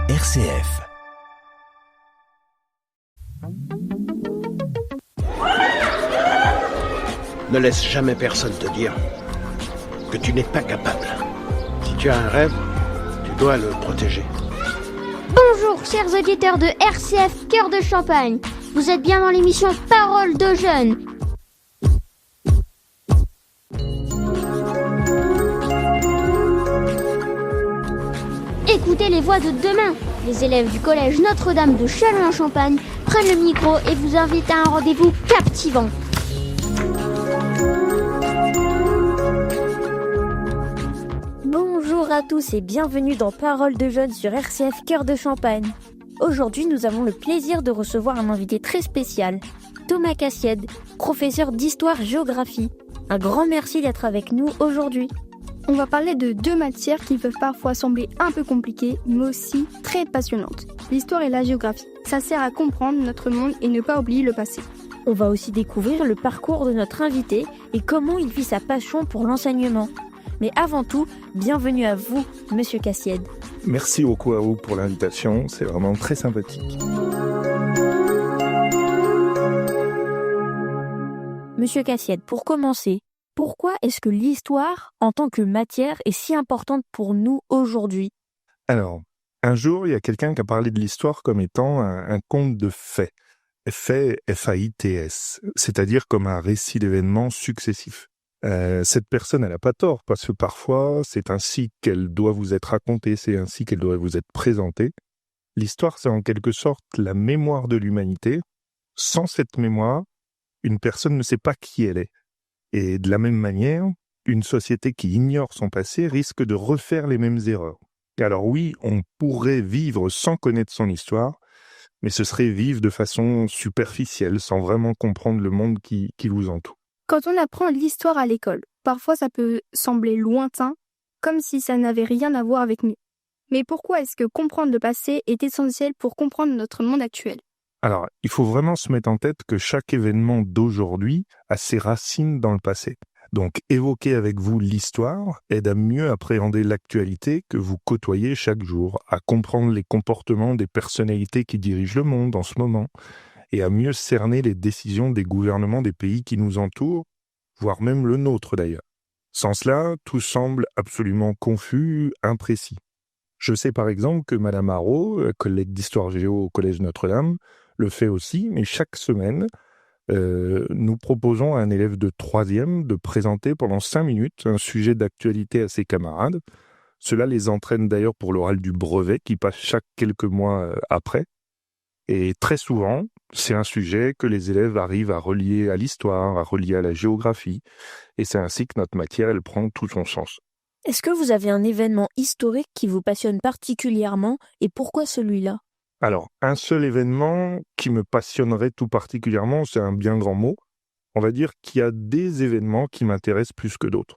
RCF. Ne laisse jamais personne te dire que tu n'es pas capable. Si tu as un rêve, tu dois le protéger. Bonjour chers auditeurs de RCF Cœur de Champagne. Vous êtes bien dans l'émission Parole de jeunes. Écoutez les voix de demain. Les élèves du collège Notre-Dame de Châlons-en-Champagne prennent le micro et vous invitent à un rendez-vous captivant. Bonjour à tous et bienvenue dans Parole de jeunes sur RCF Cœur de Champagne. Aujourd'hui, nous avons le plaisir de recevoir un invité très spécial, Thomas Cassied, professeur d'histoire-géographie. Un grand merci d'être avec nous aujourd'hui. On va parler de deux matières qui peuvent parfois sembler un peu compliquées, mais aussi très passionnantes. L'histoire et la géographie. Ça sert à comprendre notre monde et ne pas oublier le passé. On va aussi découvrir le parcours de notre invité et comment il vit sa passion pour l'enseignement. Mais avant tout, bienvenue à vous, Monsieur Cassied. Merci beaucoup à vous pour l'invitation, c'est vraiment très sympathique. Monsieur Cassied, pour commencer, pourquoi est-ce que l'histoire, en tant que matière, est si importante pour nous aujourd'hui ? Alors, un jour, il y a quelqu'un qui a parlé de l'histoire comme étant un conte de faits. Faits, F-A-I-T-S, c'est-à-dire comme un récit d'événements successifs. Cette personne, elle n'a pas tort, parce que parfois, c'est ainsi qu'elle doit vous être racontée, c'est ainsi qu'elle doit vous être présentée. L'histoire, c'est en quelque sorte la mémoire de l'humanité. Sans cette mémoire, une personne ne sait pas qui elle est. Et de la même manière, une société qui ignore son passé risque de refaire les mêmes erreurs. Et alors oui, on pourrait vivre sans connaître son histoire, mais ce serait vivre de façon superficielle, sans vraiment comprendre le monde qui vous entoure. Quand on apprend l'histoire à l'école, parfois ça peut sembler lointain, comme si ça n'avait rien à voir avec nous. Mais pourquoi est-ce que comprendre le passé est essentiel pour comprendre notre monde actuel ? Alors, il faut vraiment se mettre en tête que chaque événement d'aujourd'hui a ses racines dans le passé. Donc, évoquer avec vous l'histoire aide à mieux appréhender l'actualité que vous côtoyez chaque jour, à comprendre les comportements des personnalités qui dirigent le monde en ce moment, et à mieux cerner les décisions des gouvernements des pays qui nous entourent, voire même le nôtre d'ailleurs. Sans cela, tout semble absolument confus, imprécis. Je sais par exemple que Madame Haro, collègue d'histoire géo au Collège Notre-Dame, le fait aussi, mais chaque semaine, nous proposons à un élève de 3e de présenter pendant 5 minutes un sujet d'actualité à ses camarades. Cela les entraîne d'ailleurs pour l'oral du brevet qui passe chaque quelques mois après. Et très souvent, c'est un sujet que les élèves arrivent à relier à l'histoire, à relier à la géographie. Et c'est ainsi que notre matière, elle prend tout son sens. Est-ce que vous avez un événement historique qui vous passionne particulièrement et pourquoi celui-là ? Alors, un seul événement qui me passionnerait tout particulièrement, c'est un bien grand mot. On va dire qu'il y a des événements qui m'intéressent plus que d'autres.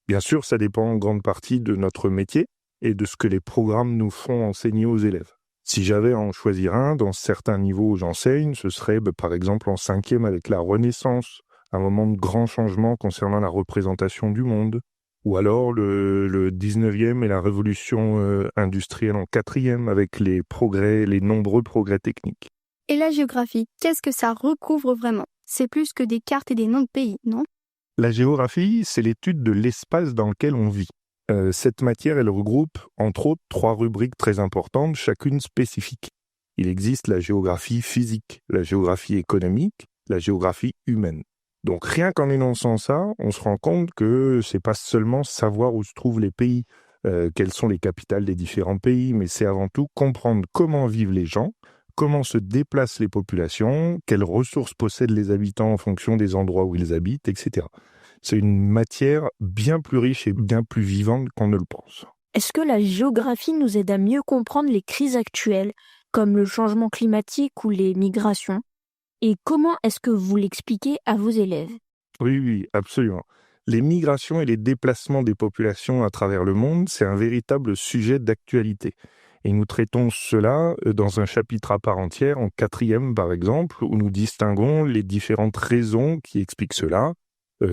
Bien sûr, ça dépend en grande partie de notre métier et de ce que les programmes nous font enseigner aux élèves. Si j'avais à en choisir un, dans certains niveaux où j'enseigne, ce serait par exemple en 5e avec la Renaissance, un moment de grand changement concernant la représentation du monde, ou alors le 19e et la révolution industrielle en 4e avec les nombreux progrès techniques. Et la géographie, qu'est-ce que ça recouvre vraiment ? C'est plus que des cartes et des noms de pays, non ? La géographie, c'est l'étude de l'espace dans lequel on vit. Cette matière, elle regroupe, entre autres, 3 rubriques très importantes, chacune spécifique. Il existe la géographie physique, la géographie économique, la géographie humaine. Donc rien qu'en énonçant ça, on se rend compte que c'est pas seulement savoir où se trouvent les pays, quelles sont les capitales des différents pays, mais c'est avant tout comprendre comment vivent les gens, comment se déplacent les populations, quelles ressources possèdent les habitants en fonction des endroits où ils habitent, etc. C'est une matière bien plus riche et bien plus vivante qu'on ne le pense. Est-ce que la géographie nous aide à mieux comprendre les crises actuelles, comme le changement climatique ou les migrations ? Et comment est-ce que vous l'expliquez à vos élèves ? Oui, absolument. Les migrations et les déplacements des populations à travers le monde, c'est un véritable sujet d'actualité. Et nous traitons cela dans un chapitre à part entière, en 4e par exemple, où nous distinguons les différentes raisons qui expliquent cela,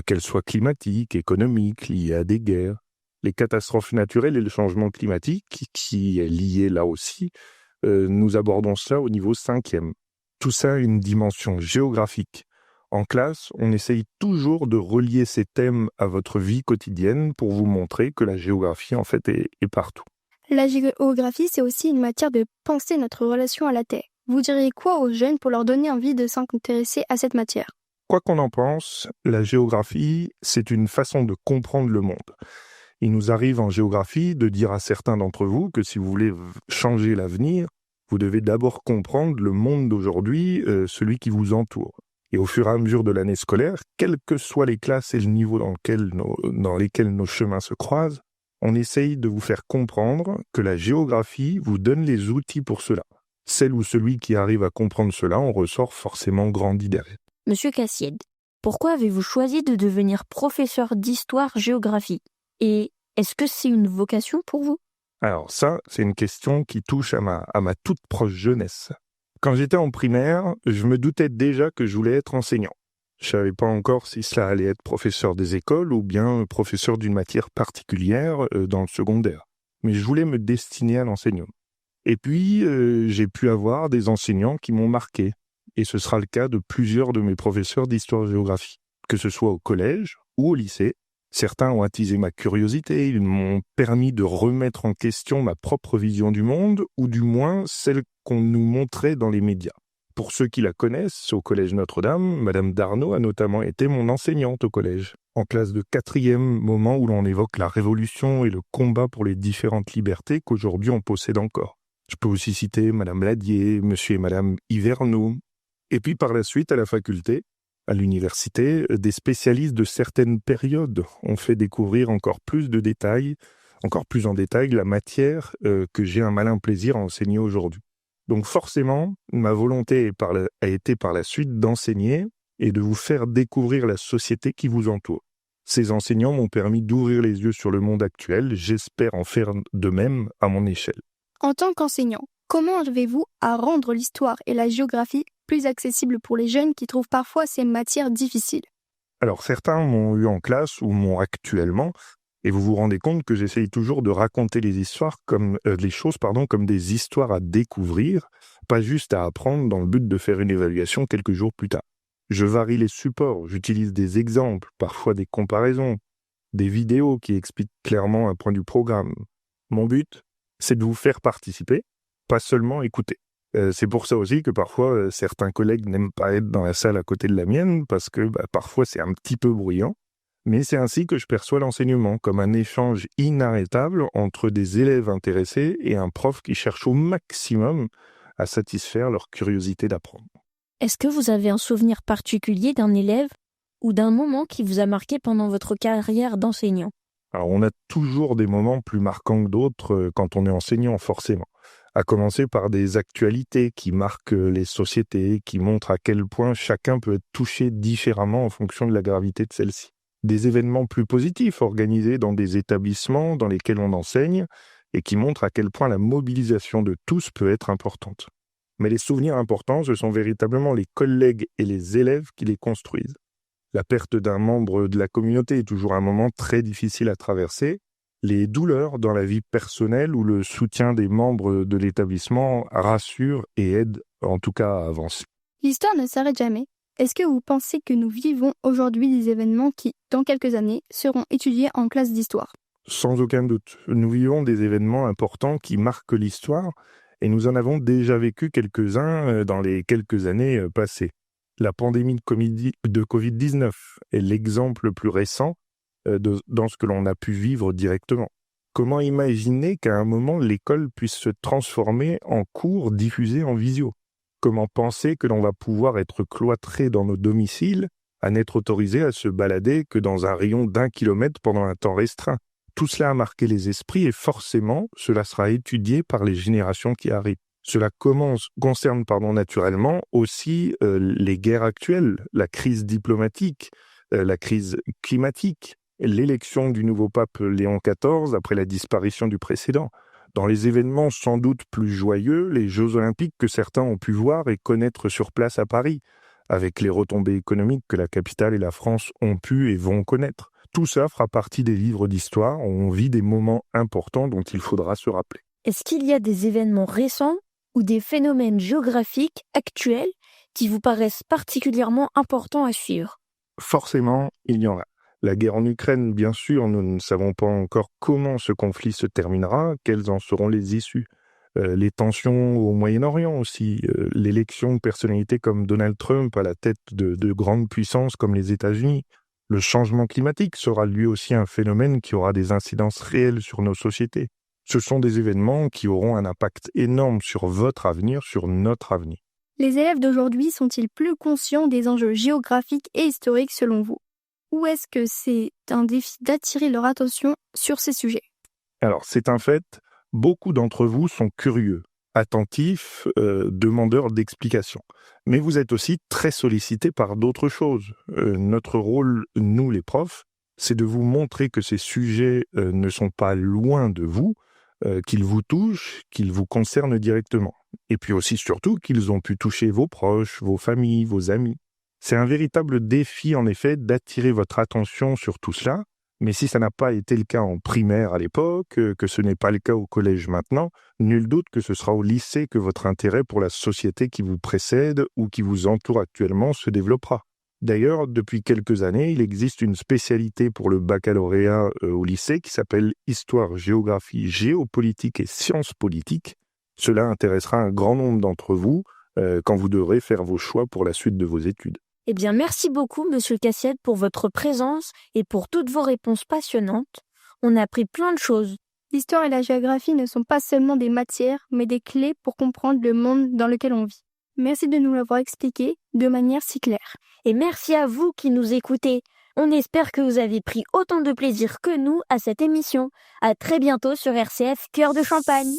qu'elles soient climatiques, économiques, liées à des guerres. Les catastrophes naturelles et le changement climatique, qui est lié là aussi, nous abordons cela au niveau 5e. Tout ça a une dimension géographique. En classe, on essaye toujours de relier ces thèmes à votre vie quotidienne pour vous montrer que la géographie, en fait, est partout. La géographie, c'est aussi une matière de penser notre relation à la Terre. Vous diriez quoi aux jeunes pour leur donner envie de s'intéresser à cette matière? Quoi qu'on en pense, la géographie, c'est une façon de comprendre le monde. Il nous arrive en géographie de dire à certains d'entre vous que si vous voulez changer l'avenir, vous devez d'abord comprendre le monde d'aujourd'hui, celui qui vous entoure. Et au fur et à mesure de l'année scolaire, quelles que soient les classes et le niveau dans lesquels nos chemins se croisent, on essaye de vous faire comprendre que la géographie vous donne les outils pour cela. Celle ou celui qui arrive à comprendre cela en ressort forcément grandi derrière. Monsieur Cassied, pourquoi avez-vous choisi de devenir professeur d'histoire-géographie? Et est-ce que c'est une vocation pour vous? Alors ça, c'est une question qui touche à ma toute proche jeunesse. Quand j'étais en primaire, je me doutais déjà que je voulais être enseignant. Je savais pas encore si cela allait être professeur des écoles ou bien professeur d'une matière particulière dans le secondaire. Mais je voulais me destiner à l'enseignement. Et puis, j'ai pu avoir des enseignants qui m'ont marqué. Et ce sera le cas de plusieurs de mes professeurs d'histoire-géographie. Que ce soit au collège ou au lycée, certains ont attisé ma curiosité, ils m'ont permis de remettre en question ma propre vision du monde, ou du moins celle qu'on nous montrait dans les médias. Pour ceux qui la connaissent, au Collège Notre-Dame, Madame Darnaud a notamment été mon enseignante au collège. En classe de 4e, moment où l'on évoque la Révolution et le combat pour les différentes libertés qu'aujourd'hui on possède encore. Je peux aussi citer Madame Ladier, Monsieur et Madame Hiverneau. Et puis par la suite, à la faculté, à l'université, des spécialistes de certaines périodes ont fait découvrir encore plus en détail la matière que j'ai un malin plaisir à enseigner aujourd'hui. Donc forcément, ma volonté a été par la suite d'enseigner et de vous faire découvrir la société qui vous entoure. Ces enseignants m'ont permis d'ouvrir les yeux sur le monde actuel, j'espère en faire de même à mon échelle. En tant qu'enseignant, comment arrivez-vous à rendre l'histoire et la géographie plus accessibles pour les jeunes qui trouvent parfois ces matières difficiles? Alors certains m'ont eu en classe ou m'ont actuellement, et vous vous rendez compte que j'essaye toujours de raconter les choses comme des histoires à découvrir, pas juste à apprendre dans le but de faire une évaluation quelques jours plus tard. Je varie les supports, j'utilise des exemples, parfois des comparaisons, des vidéos qui expliquent clairement un point du programme. Mon but, c'est de vous faire participer, pas seulement écouter. C'est pour ça aussi que parfois certains collègues n'aiment pas être dans la salle à côté de la mienne parce que parfois c'est un petit peu bruyant. Mais c'est ainsi que je perçois l'enseignement, comme un échange inarrêtable entre des élèves intéressés et un prof qui cherche au maximum à satisfaire leur curiosité d'apprendre. Est-ce que vous avez un souvenir particulier d'un élève ou d'un moment qui vous a marqué pendant votre carrière d'enseignant? Alors on a toujours des moments plus marquants que d'autres quand on est enseignant, forcément. À commencer par des actualités qui marquent les sociétés, qui montrent à quel point chacun peut être touché différemment en fonction de la gravité de celle-ci. Des événements plus positifs organisés dans des établissements dans lesquels on enseigne et qui montrent à quel point la mobilisation de tous peut être importante. Mais les souvenirs importants, ce sont véritablement les collègues et les élèves qui les construisent. La perte d'un membre de la communauté est toujours un moment très difficile à traverser. Les douleurs dans la vie personnelle ou le soutien des membres de l'établissement rassurent et aident en tout cas à avancer. L'histoire ne s'arrête jamais. Est-ce que vous pensez que nous vivons aujourd'hui des événements qui, dans quelques années, seront étudiés en classe d'histoire? Sans aucun doute. Nous vivons des événements importants qui marquent l'histoire et nous en avons déjà vécu quelques-uns dans les quelques années passées. La pandémie de Covid-19 est l'exemple le plus récent dans ce que l'on a pu vivre directement. Comment imaginer qu'à un moment, l'école puisse se transformer en cours diffusés en visio? Comment penser que l'on va pouvoir être cloîtré dans nos domiciles, à n'être autorisé à se balader que dans un rayon d'1 kilomètre pendant un temps restreint? Tout cela a marqué les esprits et forcément, cela sera étudié par les générations qui arrivent. Cela concerne naturellement aussi les guerres actuelles, la crise diplomatique, la crise climatique, l'élection du nouveau pape Léon XIV après la disparition du précédent. Dans les événements sans doute plus joyeux, les Jeux Olympiques que certains ont pu voir et connaître sur place à Paris, avec les retombées économiques que la capitale et la France ont pu et vont connaître. Tout ça fera partie des livres d'histoire où on vit des moments importants dont il faudra se rappeler. Est-ce qu'il y a des événements récents ou des phénomènes géographiques actuels qui vous paraissent particulièrement importants à suivre? Forcément, il y en a. La guerre en Ukraine, bien sûr, nous ne savons pas encore comment ce conflit se terminera, quelles en seront les issues. Les tensions au Moyen-Orient aussi, l'élection de personnalités comme Donald Trump à la tête de grandes puissances comme les États-Unis. Le changement climatique sera lui aussi un phénomène qui aura des incidences réelles sur nos sociétés. Ce sont des événements qui auront un impact énorme sur votre avenir, sur notre avenir. Les élèves d'aujourd'hui sont-ils plus conscients des enjeux géographiques et historiques selon vous? Ou est-ce que c'est un défi d'attirer leur attention sur ces sujets? Alors, c'est un fait, beaucoup d'entre vous sont curieux, attentifs, demandeurs d'explications. Mais vous êtes aussi très sollicités par d'autres choses. Notre rôle, nous les profs, c'est de vous montrer que ces sujets ne sont pas loin de vous, qu'ils vous touchent, qu'ils vous concernent directement. Et puis aussi, surtout, qu'ils ont pu toucher vos proches, vos familles, vos amis. C'est un véritable défi, en effet, d'attirer votre attention sur tout cela. Mais si ça n'a pas été le cas en primaire à l'époque, que ce n'est pas le cas au collège maintenant, nul doute que ce sera au lycée que votre intérêt pour la société qui vous précède ou qui vous entoure actuellement se développera. D'ailleurs, depuis quelques années, il existe une spécialité pour le baccalauréat au lycée qui s'appelle Histoire, Géographie, Géopolitique et Sciences politiques. Cela intéressera un grand nombre d'entre vous quand vous devrez faire vos choix pour la suite de vos études. Eh bien, merci beaucoup, Monsieur Cassiette, pour votre présence et pour toutes vos réponses passionnantes. On a appris plein de choses. L'histoire et la géographie ne sont pas seulement des matières, mais des clés pour comprendre le monde dans lequel on vit. Merci de nous l'avoir expliqué de manière si claire. Et merci à vous qui nous écoutez. On espère que vous avez pris autant de plaisir que nous à cette émission. À très bientôt sur RCF Cœur de Champagne.